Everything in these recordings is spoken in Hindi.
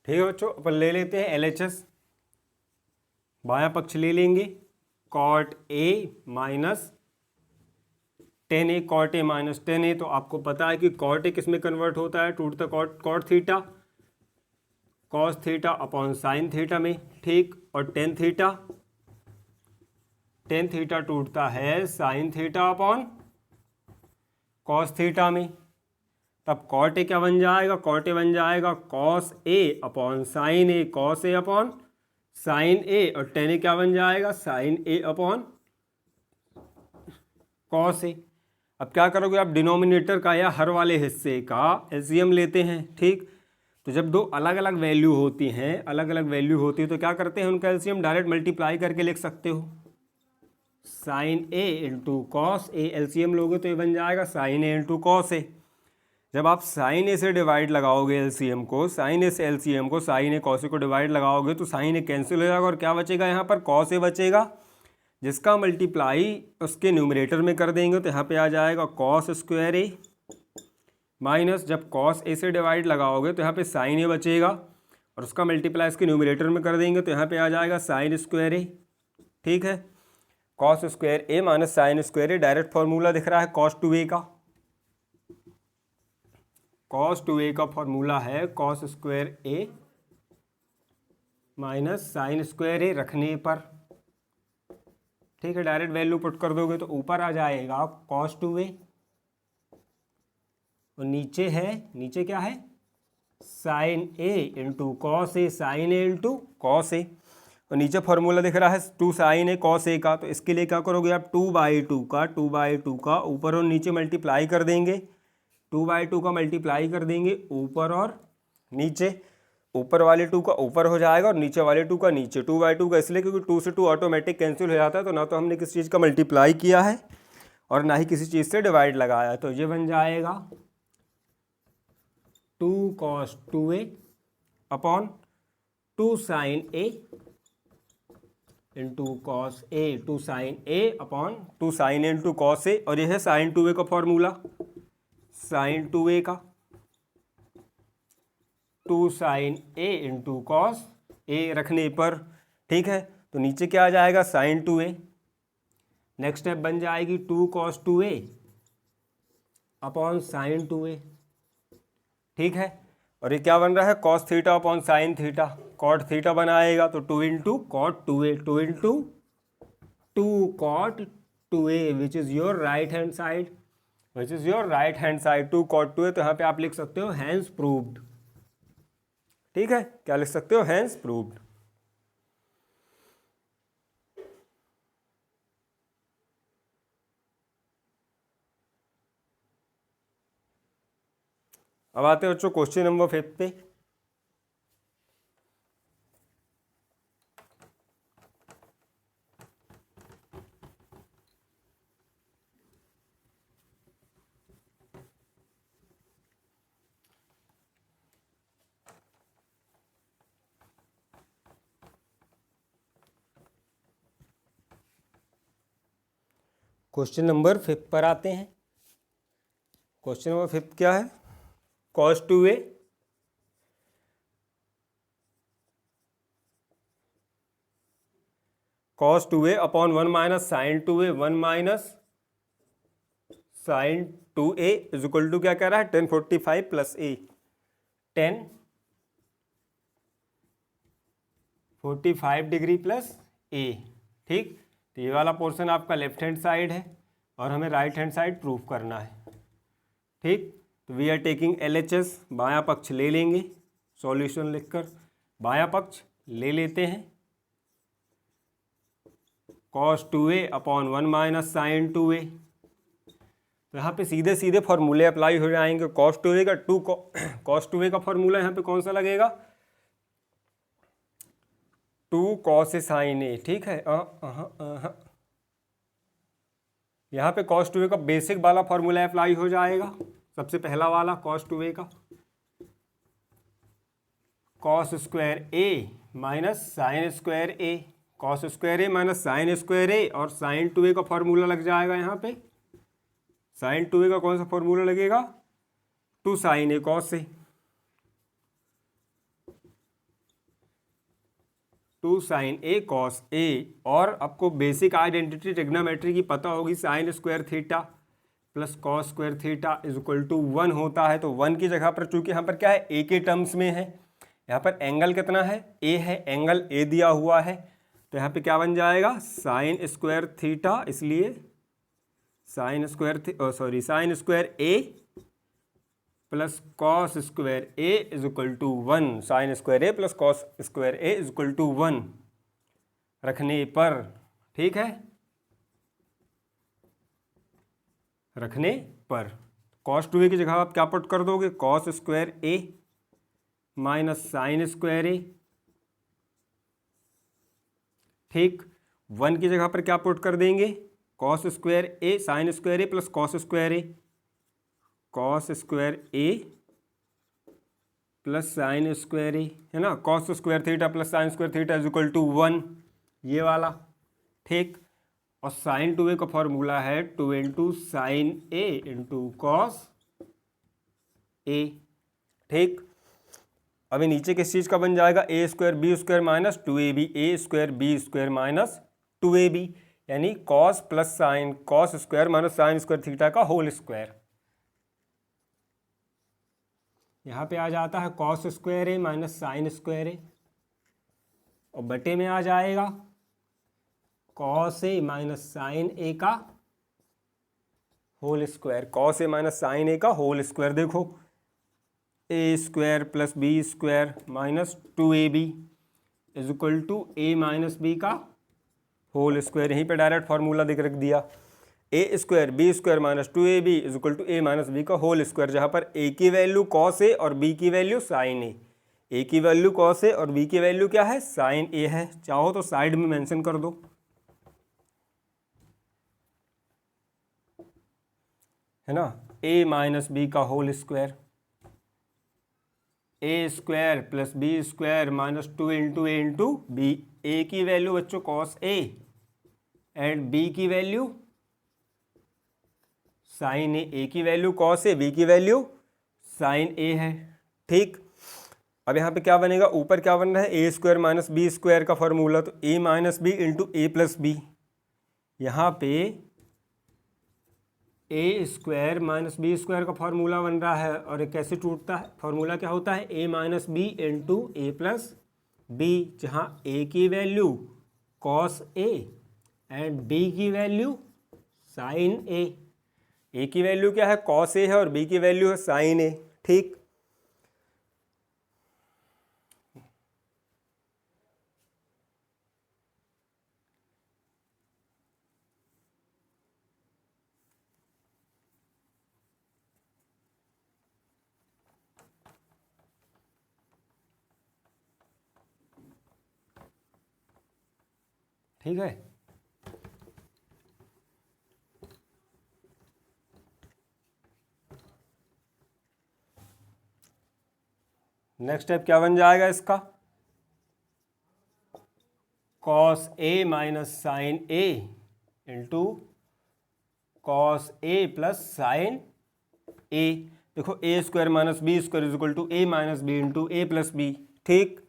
ठीक है बच्चों, अपन ले लेते हैं LHS। बायां पक्ष ले लेंगे cot A minus ten A, cot A minus ten A. तो आपको पता है कि कॉट ए किस में कन्वर्ट होता है, टूट द cot theta, cos theta upon sine theta में, ठीक। और टेन थीटा टूटता है sine theta upon cos theta में। तब कॉट ए क्या बन जाएगा, कॉट ए बन जाएगा कॉस ए अपॉन साइन ए, कॉस ए अपॉन साइन ए। और टेन ए क्या बन जाएगा, साइन ए अपॉन कॉस ए। अब क्या करोगे आप, डिनोमिनेटर का या हर वाले हिस्से का एलसीएम लेते हैं, ठीक। तो जब दो अलग अलग वैल्यू होती हैं, अलग अलग वैल्यू होती है तो क्या करते हैं, उनका एलसीएम डायरेक्ट मल्टीप्लाई करके लिख सकते हो। Sign A into cos A, LCM लोगे तो ये बन जाएगा साइन ए इंटू कॉस ए। जब आप साइन ए से डिवाइड लगाओगे एलसीएम को, साइन ए से एलसीएम को, साइन ए कॉस ए को डिवाइड लगाओगे तो साइन ए कैंसिल हो जाएगा और क्या बचेगा यहाँ पर, कॉस ए बचेगा, जिसका मल्टीप्लाई उसके न्यूमरेटर में कर देंगे तो यहाँ पे आ जाएगा कॉस स्क्वायर ए माइनस, जब कॉस ए से डिवाइड लगाओगे तो यहाँ पे साइन ए बचेगा और उसका मल्टीप्लाई इसके न्यूमरेटर में कर देंगे तो यहाँ पे आ जाएगा साइन स्क्वायर ए, ठीक है। कॉस स्क्वायर ए माइनस साइन स्क्वायर ए, डायरेक्ट फॉर्मूला दिख रहा है कॉस टू ए का। कॉस टू ए का फॉर्मूला है कॉस स्क्वायर ए माइनस साइन स्क्वायर ए रखने पर, ठीक है। डायरेक्ट वैल्यू पुट कर दोगे तो ऊपर आ जाएगा कॉस टू ए और नीचे है, नीचे क्या है, sign A into cos A, sign A into cos A. और नीचे फॉर्मूला दिख रहा है टू साइन ए कॉस ए का, तो इसके लिए क्या करोगे आप, 2/2 का ऊपर और नीचे मल्टीप्लाई कर देंगे, 2/2 का मल्टीप्लाई कर देंगे ऊपर और नीचे। ऊपर वाले 2 का ऊपर हो जाएगा और नीचे वाले 2 का नीचे। 2/2 का इसलिए क्योंकि 2 से 2 ऑटोमेटिक कैंसिल हो जाता है, तो ना तो हमने किसी चीज़ का मल्टीप्लाई किया है और ना ही किसी चीज़ से डिवाइड लगाया। तो ये बन जाएगा 2 cos 2a upon 2 sin a into cos A, 2 sin a upon 2 sin a into cos A. और यह है sin 2a का फॉर्मूला, sin 2a का 2 sin a इंटू कॉस ए रखने पर, ठीक है। तो नीचे क्या आ जाएगा, sin 2a। नेक्स्ट स्टेप बन जाएगी 2 cos 2a upon sin 2a, ठीक है। और ये क्या बन रहा है, cos theta upon sine theta, cot theta बनाएगा तो 2 into cot 2a, 2 into 2 cot 2a which is your right hand side, which is your right hand side 2 cot 2a। तो यहाँ पे आप लिख सकते हो हैंस प्रूव्ड, ठीक है। क्या लिख सकते हो, हैंस प्रूव्ड। अब आते हैं बच्चों क्वेश्चन नंबर 5 पे। क्वेश्चन नंबर 5 पर आते हैं। क्वेश्चन नंबर 5 क्या है, cos 2a cos 2a upon 1 minus sine 2a, 1 minus sine 2a is equal to क्या कह रहा है, 1045 plus a, 1045 degree plus a, ठीक। तो ये वाला पोर्शन आपका लेफ्ट हैंड साइड है और हमें राइट हैंड साइड प्रूव करना है, ठीक। तो वी आर टेकिंग LHS, बायां पक्ष ले लेंगे, सॉल्यूशन लिखकर बायां पक्ष ले लेते हैं। cos 2a upon 1 minus sine 2a, तो यहाँ पे सीधे सीधे फॉर्मूले अप्लाई हो जाएंगे। cos 2a का cos 2a का फॉर्मूला यहाँ पे कौन सा लगेगा, 2 cos साइन a, ठीक है। यहाँ पे cos 2a का बेसिक वाला फॉर्मूला अप्लाई हो जाएगा, सबसे पहला वाला cos 2a का, cos square a minus sine square a, cos square a minus sine square a। और साइन 2a का फॉर्मूला लग जाएगा यहाँ पे, साइन 2a का कौन सा फॉर्मूला लगेगा, 2 sin a cos a, 2 sine A cos A, और आपको बेसिक आइडेंटिटी ट्रिग्नोमेट्री की पता होगी, sine square theta plus cos square theta is equal to 1 होता है। तो 1 की जगह पर चूंकि यहाँ पर क्या है, ए के टर्म्स में है, यहाँ पर एंगल कितना है, ए है, एंगल ए दिया हुआ है, तो यहाँ पे क्या बन जाएगा, साइन स्क्वायर थीटा, इसलिए sine square a plus cos square a is equal to 1, sine square a plus cos square a is equal to 1 रखने पर, ठीक है, रखने पर कॉस 2a की जगह आप क्या पुट कर दोगे, cos square A minus sine square a, ठीक, 1 की जगह पर क्या पुट कर देंगे, cos square a sine square a plus cos square a, cos square a plus sine square a, है ना, cos square theta plus sine square theta is equal to 1, ये वाला, ठीक, और साइन 2a का फॉर्मूला है 2 into sine A into cos A, ठीक। अभी नीचे किस चीज़ का बन जाएगा, A square B square minus 2ab, A square B square minus 2ab, यानी cos plus sine cos square minus sine square theta का होल स्क्वायर। यहाँ पे आ जाता है cos square A minus sine square A, और बटे में आ जाएगा cos A minus sine A का whole square, cos A minus sine A का होल स्क्वायर। देखो A square plus B square minus 2ab is equal to A minus B का होल स्क्वायर, यहीं पे डायरेक्ट फार्मूला रख दिया, A square B square minus 2ab is equal to A minus B का होल स्क्वायर, जहाँ पर ए की वैल्यू कॉस ए और बी की वैल्यू साइन ए की वैल्यू कॉस ए और बी की वैल्यू क्या है, साइन ए है, चाहो तो साइड में मेंशन कर दो, है ना, ए माइनस बी का whole square, A square plus B square minus 2 into A into B, A की वैल्यू बच्चों कॉस ए एंड बी की वैल्यू साइन ए की वैल्यू कॉस ए, बी की वैल्यू साइन ए है, ठीक। अब यहाँ पे क्या बनेगा, ऊपर क्या बन रहा है, ए स्क्वायर माइनस बी स्क्वायर का फॉर्मूला, तो A minus B into A plus B, यहाँ पे ए स्क्वायर माइनस बी स्क्वायर का फॉर्मूला बन रहा है, और ये कैसे टूटता है, फॉर्मूला क्या होता है, a minus B into A plus b, जहाँ ए की value cos A and B की वैल्यू साइन ए की वैल्यू क्या है, कॉस ए है, और बी की वैल्यू है साइन ए, ठीक। ठीक है, नेक्स्ट स्टेप क्या बन जाएगा इसका, cos A minus sine A into cos A plus sine A, देखो A square minus B square is equal to A minus B into A plus B, ठीक।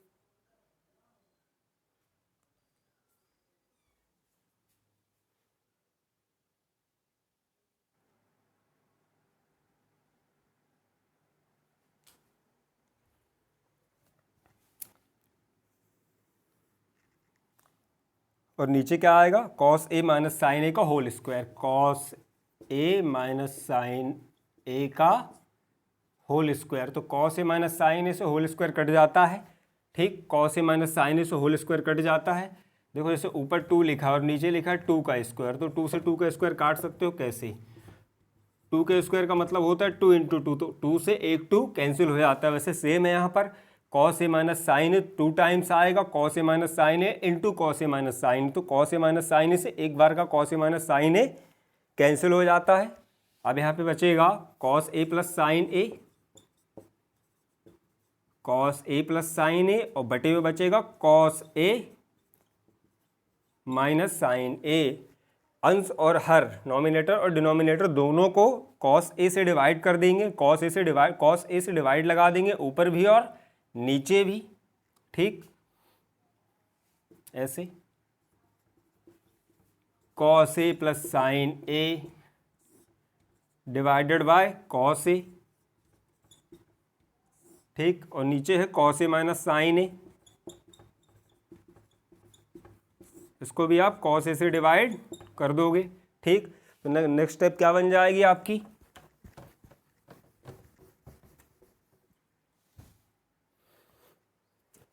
और नीचे क्या आएगा, cos A minus sine A का whole square, cos A minus sine A का होल स्क्वायर, तो cos A minus sine A से होल स्क्वायर कट जाता है, ठीक, cos A minus sine A से होल स्क्वायर कट जाता है। देखो जैसे ऊपर 2 लिखा है और नीचे लिखा है 2 का स्क्वायर, तो 2 से 2 का स्क्वायर काट सकते हो, कैसे, 2 के स्क्वायर का मतलब होता है 2 इंटू 2, तो 2 से एक 2 कैंसिल हो जाता है। वैसे सेम है यहाँ पर, cos A minus sine A 2 times आएगा, cos A minus sine A into cos A minus sign, तो cos A minus sine A से एक बार का cos A minus sine A cancel हो जाता है। अब यहाँ पे बचेगा कॉस ए प्लस साइन ए, कॉस ए प्लस साइन ए, और बटे में बचेगा कॉस ए माइनस साइन ए। अंश और हर, नॉमिनेटर और डिनोमिनेटर दोनों को कॉस ए से डिवाइड कर देंगे, कॉस ए से डिवाइड लगा देंगे ऊपर भी और नीचे भी, ठीक। ऐसे cos A plus sine A divided by cos A, ठीक, और नीचे है cos A minus sine A, इसको भी आप कॉस ए से डिवाइड कर दोगे, ठीक। तो नेक्स्ट स्टेप क्या बन जाएगी आपकी,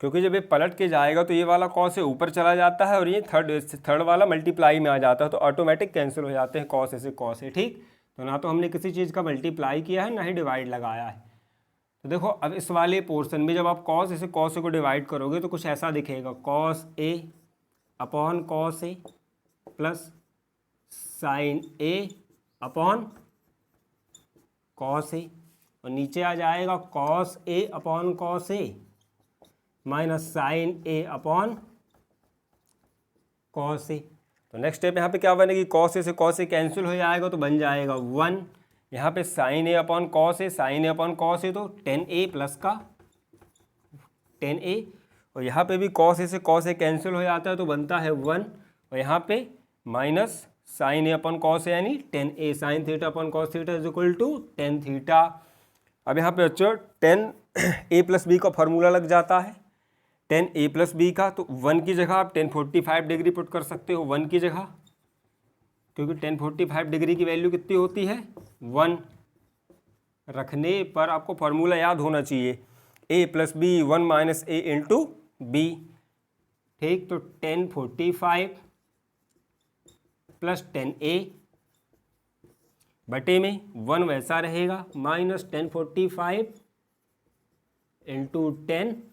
क्योंकि जब ये पलट के जाएगा तो ये वाला कॉस ए ऊपर चला जाता है और ये थर्ड वाला मल्टीप्लाई में आ जाता है, तो ऑटोमेटिक कैंसिल हो जाते हैं कॉस ए से कॉस ए, ठीक। तो ना तो हमने किसी चीज़ का मल्टीप्लाई किया है ना ही डिवाइड लगाया है। तो देखो अब इस वाले पोर्शन में जब आप कॉस ए से कॉस ए को डिवाइड करोगे तो कुछ ऐसा दिखेगा, cos A upon cos A plus sine a upon cos A, और नीचे आ जाएगा cos A upon cos A minus sine a upon cos ए। तो नेक्स्ट स्टेप यहाँ पे क्या बनेगी, कॉस ए से कॉस ए कैंसिल हो जाएगा तो बन जाएगा 1, यहाँ पे sign a upon cos A, sign a upon cos ए तो 10a प्लस का 10a, और यहाँ पे भी कॉस ए से कॉस ए कैंसिल हो जाता है तो बनता है 1, और यहाँ पे minus sine a upon cos ए यानी 10a sine theta upon cos theta is equal to 10 थीटा। अब यहाँ पे बच्चों 10a प्लस बी का फॉर्मूला लग जाता है, 10a प्लस बी का, तो 1 की जगह आप 1045 डिग्री पुट कर सकते हो 1 की जगह, क्योंकि 1045 डिग्री की वैल्यू कितनी होती है 1, रखने पर आपको फॉर्मूला याद होना चाहिए, a plus b 1 minus a into b, ठीक। तो 1045 प्लस 10a बटे में 1 वैसा रहेगा माइनस 1045 इंटू 10a,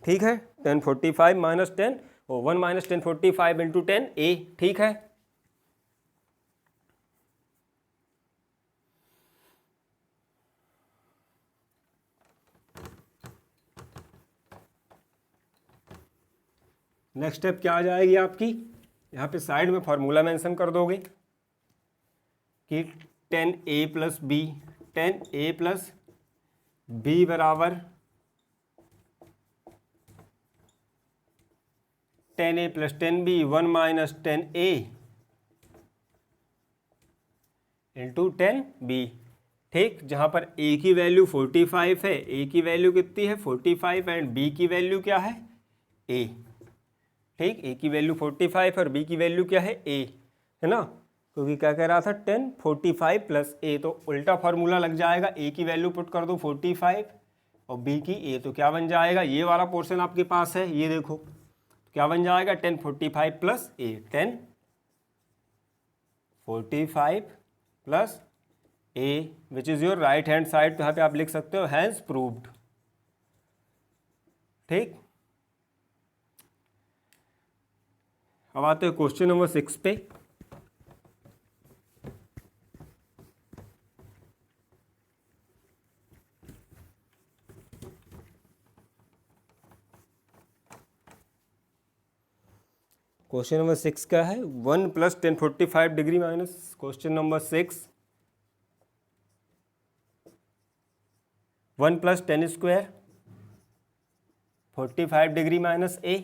ठीक है, 1045 माइनस 10 और 1 माइनस 1045 इंटू 10a, ठीक है। नेक्स्ट स्टेप क्या आ जाएगी आपकी, यहाँ पे साइड में फॉर्मूला मेंशन कर दोगे कि 10a plus B, 10a plus B बराबर 10a plus 10b 1 minus 10a into 10b, ठीक। जहाँ पर a की वैल्यू 45 है, a की वैल्यू कितनी है 45 एंड b की वैल्यू क्या है a, ठीक। a की वैल्यू 45 और b की वैल्यू क्या है a, है ना, क्योंकि क्या कह रहा था 1045 प्लस a, तो उल्टा फार्मूला लग जाएगा, a की वैल्यू पुट कर दो 45 और b की a, तो क्या बन जाएगा, ये वाला पोर्शन आपके पास है, ये देखो क्या बन जाएगा 1045 plus a, 1045 plus a which is your right hand side, तो यहाँ पे आप लिख सकते हो हैंस प्रूव्ड, ठीक। अब आते हैं क्वेश्चन नंबर 6 पे। क्वेश्चन नंबर 6 क्या है, 1 plus 1045 degree minus question number 6, 1 plus 10 square 45 degree minus a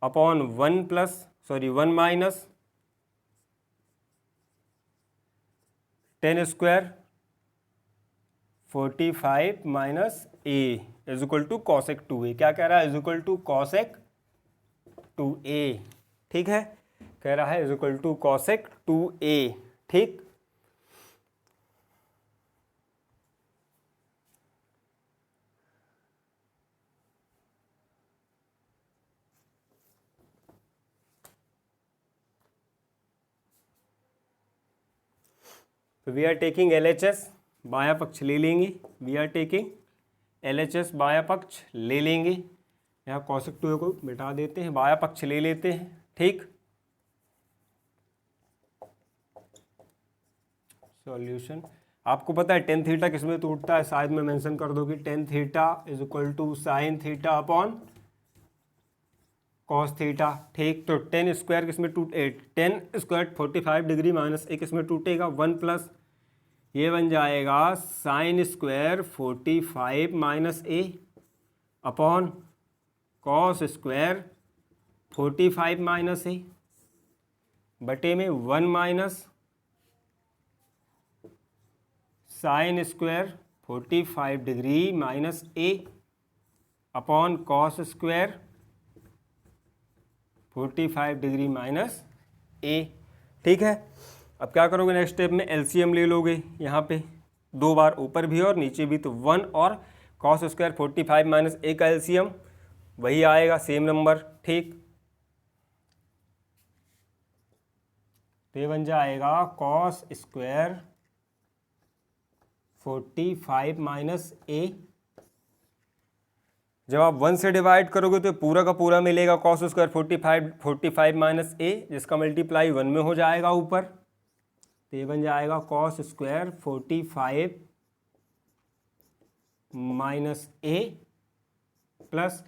upon 1 minus 10 square 45 minus a is equal to cosec 2a, क्या कह रहा है is equal to cosec 2a, ठीक है, कह रहा है is equal to cosec 2a, ठीक। तो वी आर टेकिंग LHS, बाया पक्ष ले लेंगे, वी आर टेकिंग LHS बाया पक्ष ले लेंगे, यहाँ कॉसेक 2a को मिटा देते हैं, बाया पक्ष ले लेते हैं, ठीक। सॉल्यूशन आपको पता है टेन थीटा किस में टूटता है, शायद मैं मेंशन कर दो कि tan theta is equal to sine theta upon cos theta, ठीक। तो 10 स्क्वायर किस में टूट 10 स्क्वायर 45 डिग्री माइनस ए किस में टूटेगा 1 प्लस ये बन जाएगा sine square 45 minus A upon cos square 45 minus A बटे में 1 minus sine square 45 degree minus A upon cos square 45 degree minus A. ठीक है, अब क्या करोगे नेक्स्ट स्टेप में, एलसीएम ले लोगे यहाँ पे 2 बार, ऊपर भी और नीचे भी, तो 1 और कॉस स्क्वायर 45 माइनस ए का एलसीएम वही आएगा, सेम नंबर। ठीक, तो ये बन जाएगा कॉस स्क्वायर 45 माइनस ए। जब आप 1 से डिवाइड करोगे तो पूरा का पूरा मिलेगा कॉस स्क्वायर 45 माइनस ए, जिसका मल्टीप्लाई 1 में हो जाएगा ऊपर, तो ये बन जाएगा cos square 45 minus A plus,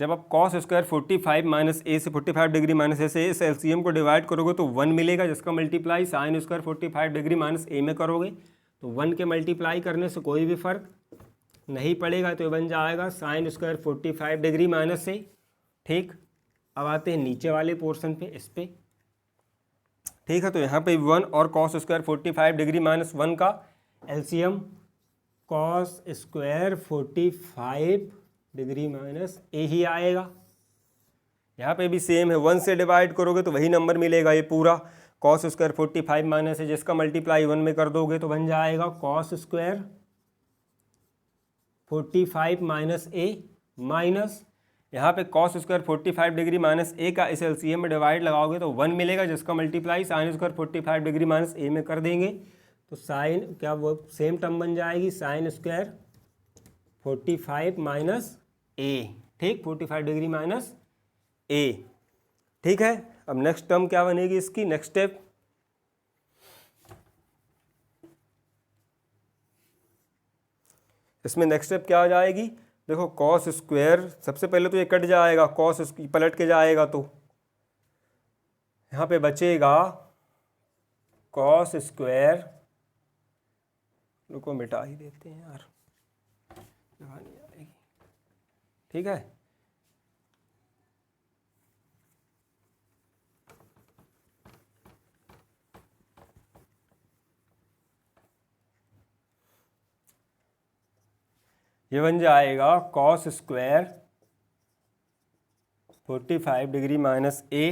जब आप कॉस स्क्वायर 45 माइनस ए से 45 डिग्री माइनस ए से इस एलसीएम को डिवाइड करोगे तो 1 मिलेगा, जिसका multiply sine square 45 degree minus A में करोगे तो 1 के मल्टीप्लाई करने से कोई भी फर्क नहीं पड़ेगा, तो ये बन जाएगा sine square 45 degree minus A. ठीक, अब आते हैं नीचे वाले पोर्शन पे, इस पे। ठीक है, तो यहाँ पे 1 और कॉस स्क्वायर 45 डिग्री माइनस 1 का LCM cos square 45 degree minus A ही आएगा। यहाँ पे भी सेम है, 1 से डिवाइड करोगे तो वही नंबर मिलेगा, ये पूरा कॉस स्क्वायर 45 माइनस है, जिसका मल्टीप्लाई 1 में कर दोगे तो बन जाएगा cos square 45 minus A minus, यहाँ पे कॉस स्क्वायर 45 डिग्री माइनस ए का इस एलसीएम में डिवाइड लगाओगे तो 1 मिलेगा, जिसका multiply sine square 45 degree minus A में कर देंगे तो साइन क्या वो सेम टर्म बन जाएगी, साइन स्क्वायर 45 माइनस ए। ठीक, 45 डिग्री माइनस ए। ठीक है, अब नेक्स्ट टर्म क्या बनेगी इसकी, नेक्स्ट स्टेप, इसमें नेक्स्ट स्टेप क्या आ जाएगी, देखो कॉस स्क्वायर, सबसे पहले तो ये कट जाएगा, कॉस पलट के जाएगा तो यहाँ पे बचेगा कॉस स्क्वायर, रुको मिटा ही देते हैं यार, जगह नहीं आएगी। ठीक है, ये बन जाएगा cos square 45 degree minus A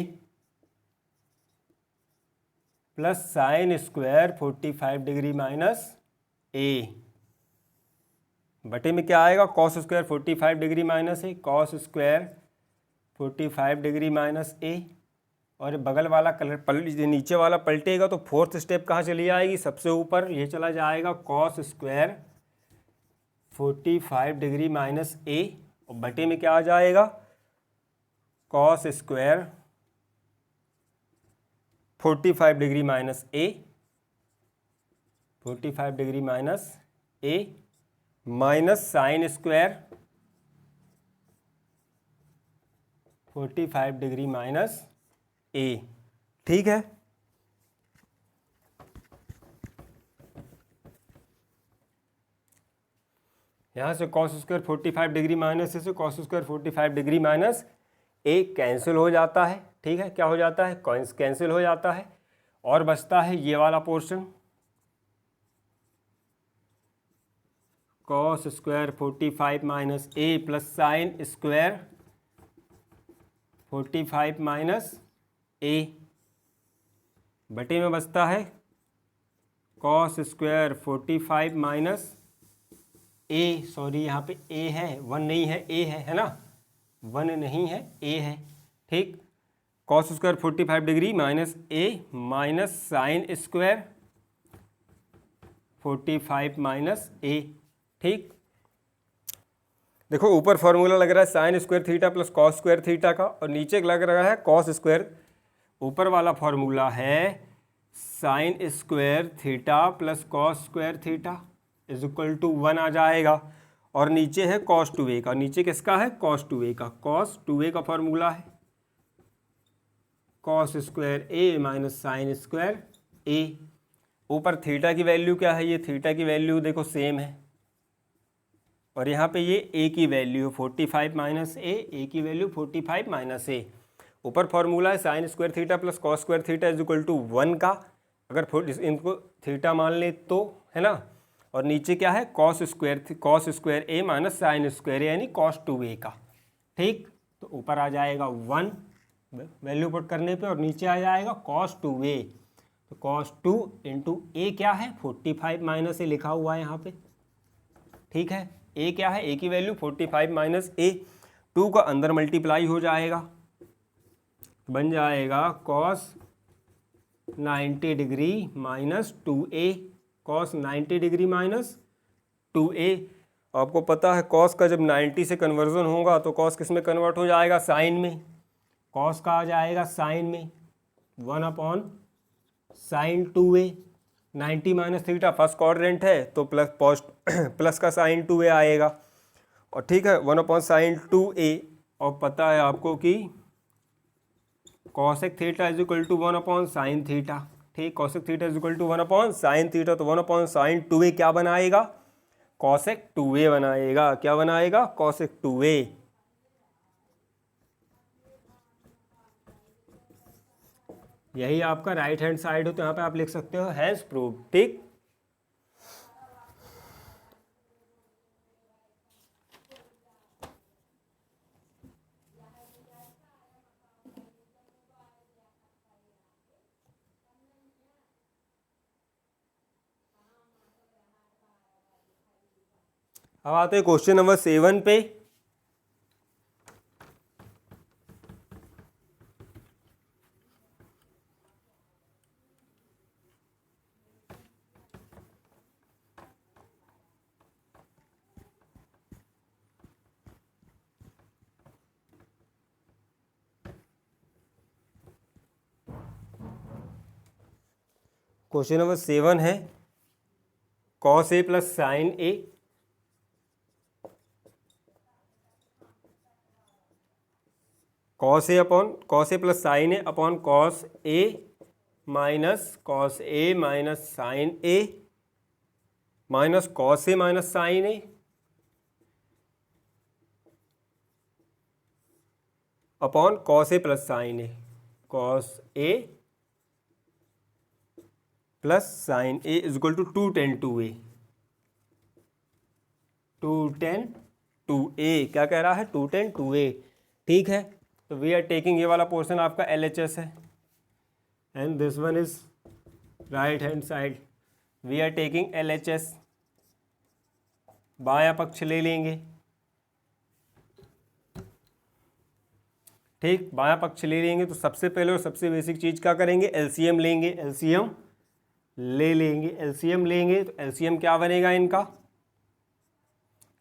plus sine square 45 degree minus A बटे में क्या आएगा, cos square 45 degree minus A, cos square 45 degree minus A, और बगल वाला कलर नीचे वाला पलटेगा तो फोर्थ स्टेप कहाँ चली जाएगी, सबसे ऊपर ये चला जाएगा cos square 45 degree minus A, और बटे में क्या आ जाएगा, cos square 45 degree minus A, 45 degree minus A minus sine square 45 degree minus A. ठीक है, यहाँ से cos square 45 degree minus A से cos square 45 degree minus A cancel हो जाता है। ठीक है, क्या हो जाता है, कैंसिल हो जाता है, और बचता है ये वाला portion, cos square 45 minus A plus sine square 45 minus A बटे में बचता है कॉस स्क्वायर 45 माइनस ए, सॉरी यहाँ पे ए है, 1 नहीं है, ए है ना, 1 नहीं है, ए है। ठीक, cos square 45 degree minus A minus sine square 45 minus A. ठीक, देखो ऊपर फॉर्मूला लग रहा है sine square theta plus cos square theta का, और नीचे लग रहा है कॉस स्क्वायर, ऊपर वाला फॉर्मूला है sine square theta plus cos square theta is equal to 1 आ जाएगा, और नीचे है कॉस 2a का, नीचे किसका है, कॉस 2a का, कॉस 2a का फॉर्मूला है cos square a minus sine square a। ऊपर थीटा की वैल्यू क्या है, ये थीटा की वैल्यू देखो सेम है, और यहाँ पे ये ए की वैल्यू 45 माइनस ए की वैल्यू 45 माइनस ए। ऊपर फॉर्मूला है sine square theta plus cos square theta is equal to 1 का, अगर इनको थीटा मान ले तो, है ना। और नीचे क्या है, कॉस स्क्वायर ए माइनस साइन स्क्वायर ए यानी कॉस 2a का। ठीक, तो ऊपर आ जाएगा 1 वैल्यू पुट करने पे, और नीचे आ जाएगा कॉस 2a। तो कॉस 2 इंटू ए क्या है 45 माइनस ए लिखा हुआ है यहाँ पे। ठीक है, ए क्या है, ए की वैल्यू 45 माइनस ए, 2 का अंदर मल्टीप्लाई हो जाएगा, बन जाएगा cos 90 degree minus 2a, cos 90 degree minus 2a। आपको पता है कॉस का जब 90 से कन्वर्जन होगा तो कॉस किस में कन्वर्ट हो जाएगा, साइन में। कॉस का आ जाएगा साइन में 1 upon sign 2a। 90 minus theta first quadrant है तो प्लस का साइन 2a आएगा, और ठीक है 1 अपॉन साइन 2a। और पता है आपको कि cosec theta is equal to 1 upon sine theta. ठीक, cosec theta is equal to 1 upon sine theta, तो 1 अपॉन साइन 2a क्या बनाएगा, कॉसेक 2a बनाएगा। क्या बनाएगा, कॉसेक 2a। यही आपका राइट हैंड साइड हो, तो यहाँ पे आप लिख सकते हो हैज प्रूव। ठीक, अब आते हैं क्वेश्चन नंबर 7 पे। क्वेश्चन नंबर 7 है cos A plus sine A, cos A plus sine a upon cos A minus sine a minus cos A minus sine a upon cos A plus sine A, cos A plus sine a is equal to 2tan 2a। 2tan 2a क्या कह रहा है, 2tan 2a। ठीक है, तो वी आर टेकिंग, ये वाला पोर्शन आपका LHS है, and this one is right hand side. We are taking LHS, बायां पक्ष ले लेंगे। ठीक, बायां पक्ष ले लेंगे तो सबसे पहले और सबसे बेसिक चीज़ क्या करेंगे, LCM लेंगे। LCM ले लेंगे, LCM लेंगे तो LCM क्या बनेगा इनका,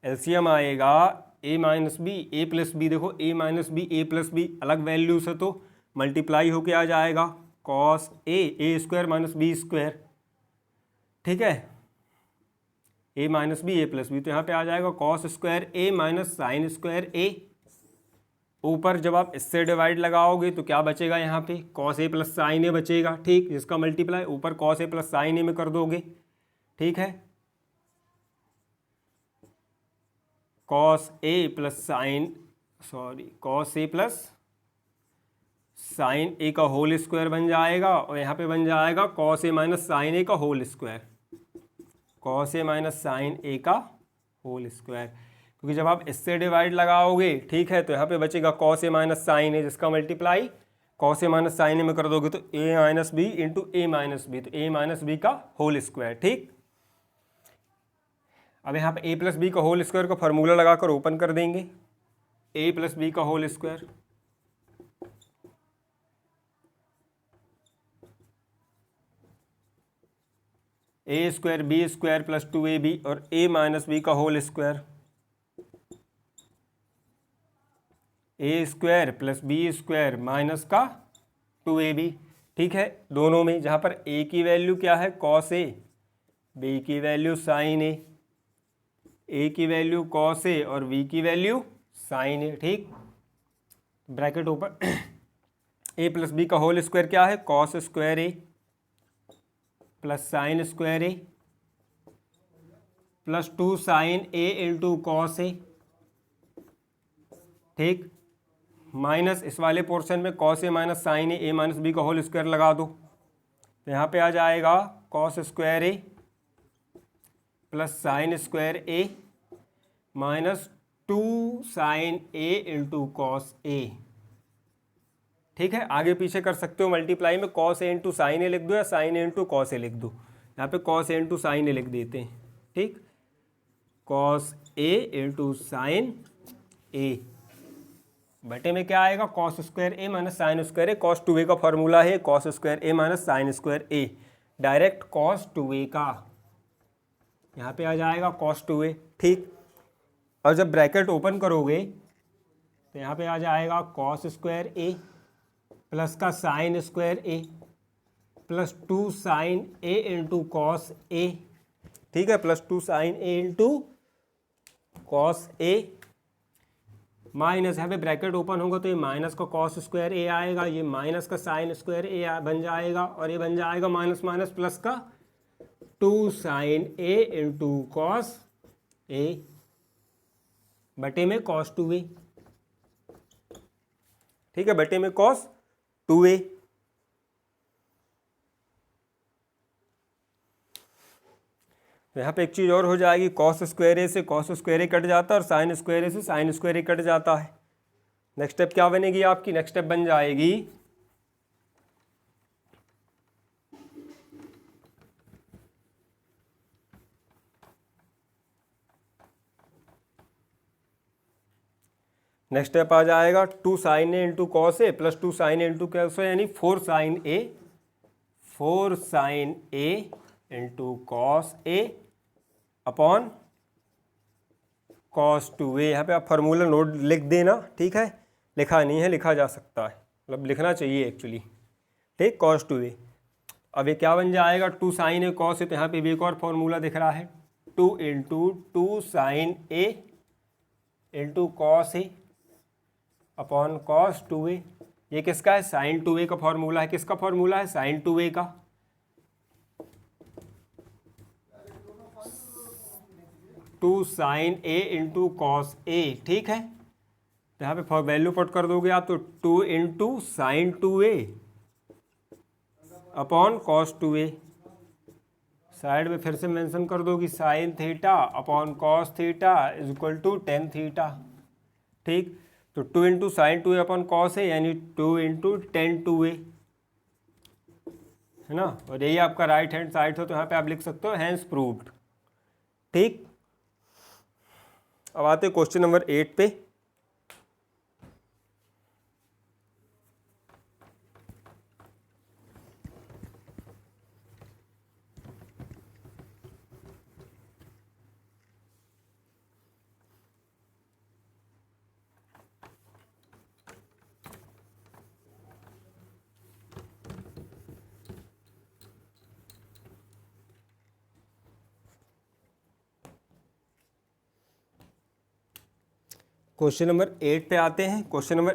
LCM आएगा a minus B, A plus B. देखो a minus B, A plus B अलग वैल्यू से तो मल्टीप्लाई होके आ जाएगा cos A square minus B square. ठीक है, a minus B, A plus B, तो यहाँ पे आ जाएगा cos square A minus sine square A. ऊपर जब आप इससे डिवाइड लगाओगे तो क्या बचेगा, यहाँ पे कॉस ए प्लस साइन ए बचेगा। ठीक, जिसका मल्टीप्लाई ऊपर cos A plus sine A में कर दोगे। ठीक है, cos A plus sine A का होल स्क्वायर बन जाएगा, और यहाँ पे बन जाएगा cos A minus sine A का whole square, cos A minus sine A का होल स्क्वायर। क्योंकि जब आप इससे डिवाइड लगाओगे, ठीक है, तो यहाँ पे बचेगा cos A minus sine A, जिसका multiply cos A minus sine A में कर दोगे तो A minus B into A minus B, तो ए माइनस बी का होल स्क्वायर। ठीक, अब यहाँ पे ए प्लस बी का होल स्क्वायर का फॉर्मूला लगाकर ओपन कर देंगे, ए प्लस बी का whole square A square B square plus 2ab और ए माइनस बी का whole square A square plus B square minus का 2ab। ठीक है, दोनों में जहाँ पर ए की वैल्यू क्या है कॉस ए, बी की वैल्यू साइन ए की वैल्यू कॉस ए और बी की वैल्यू साइन ए। ठीक, ब्रैकेट ऊपर ए प्लस बी का होल स्क्वायर क्या है, cos square a plus sine square a plus 2 sine A into cos A, ठीक, माइनस इस वाले पोर्शन में cos A minus sine a minus B का होल स्क्वायर लगा दो, तो यहाँ पे आ जाएगा cos square a plus sine square A minus 2 sine A into cos A. ठीक है, आगे पीछे कर सकते हो मल्टीप्लाई में, कॉस ए इंटू साइन ए लिख दो या साइन ए इंटू कॉस ए लिख दो, यहाँ पे कॉस ए इंटू साइन ए लिख देते हैं। ठीक, कॉस ए इंटू साइन ए बटे में क्या आएगा, cos square A minus sine square a, cos 2a का फॉर्मूला है कॉस स्क्वायर ए माइनस साइन स्क्वायर ए, डायरेक्ट कॉस 2a का यहाँ पे आ जाएगा कॉस 2a। ठीक, और जब ब्रैकेट ओपन करोगे तो यहाँ पे आ जाएगा कॉस स्क्वायर ए प्लस का sign square a plus 2 sine A into cos A. ठीक है, plus 2 sine A into cos A minus, यहाँ पे ब्रैकेट ओपन होगा तो ये माइनस का कॉस स्क्वायर ए आएगा, ये माइनस का साइन स्क्वायर ए बन जाएगा और ये बन जाएगा माइनस माइनस प्लस का 2 साइन ए इंटू कॉस ए बटे में कॉस 2a। ठीक है, बटे में कॉस 2a। तो यहाँ पे एक चीज़ और हो जाएगी, कॉस स्क्वायर ए से कॉस स्क्वायर ए कट जाता है और साइन स्क्वायर ए से साइन स्क्वायर ए कट जाता है। नेक्स्ट स्टेप क्या बनेगी आपकी, नेक्स्ट स्टेप बन जाएगी नेक्स्ट स्टेप आ जाएगा 2 sine A into cos A plus 2 sine A into cos ए, यानी 4 sign A into cos A upon cos 2a। यहाँ पे आप फार्मूला नोट लिख देना, ठीक है, लिखा नहीं है, लिखा जा सकता है, मतलब लिखना चाहिए एक्चुअली। ठीक, कॉस 2a। अब ये क्या बन जाएगा, 2 साइन ए कॉस ए, तो यहाँ पे भी एक और फार्मूला दिख रहा है 2 into 2 sine A into cos A upon cos 2a। ये किसका है, साइन 2a का फॉर्मूला है। किसका फॉर्मूला है, साइन 2a का। Two sine A into cos A. ठीक है, तो यहाँ पे वैल्यू पुट कर दोगे आप, तो 2 into sine 2a upon cos 2a। Side में फिर से मेंशन कर दो कि sine theta upon cos theta is equal to tan theta. ठीक, तो 2 into sine 2a upon cos ए यानी 2 इंटू टेन 2a, है ना, और यही आपका राइट हैंड साइड हो, तो यहाँ पे आप लिख सकते हो हैंस प्रूव्ड। ठीक, अब आते क्वेश्चन नंबर 8 पे। क्वेश्चन नंबर 8 पे आते हैं। Question number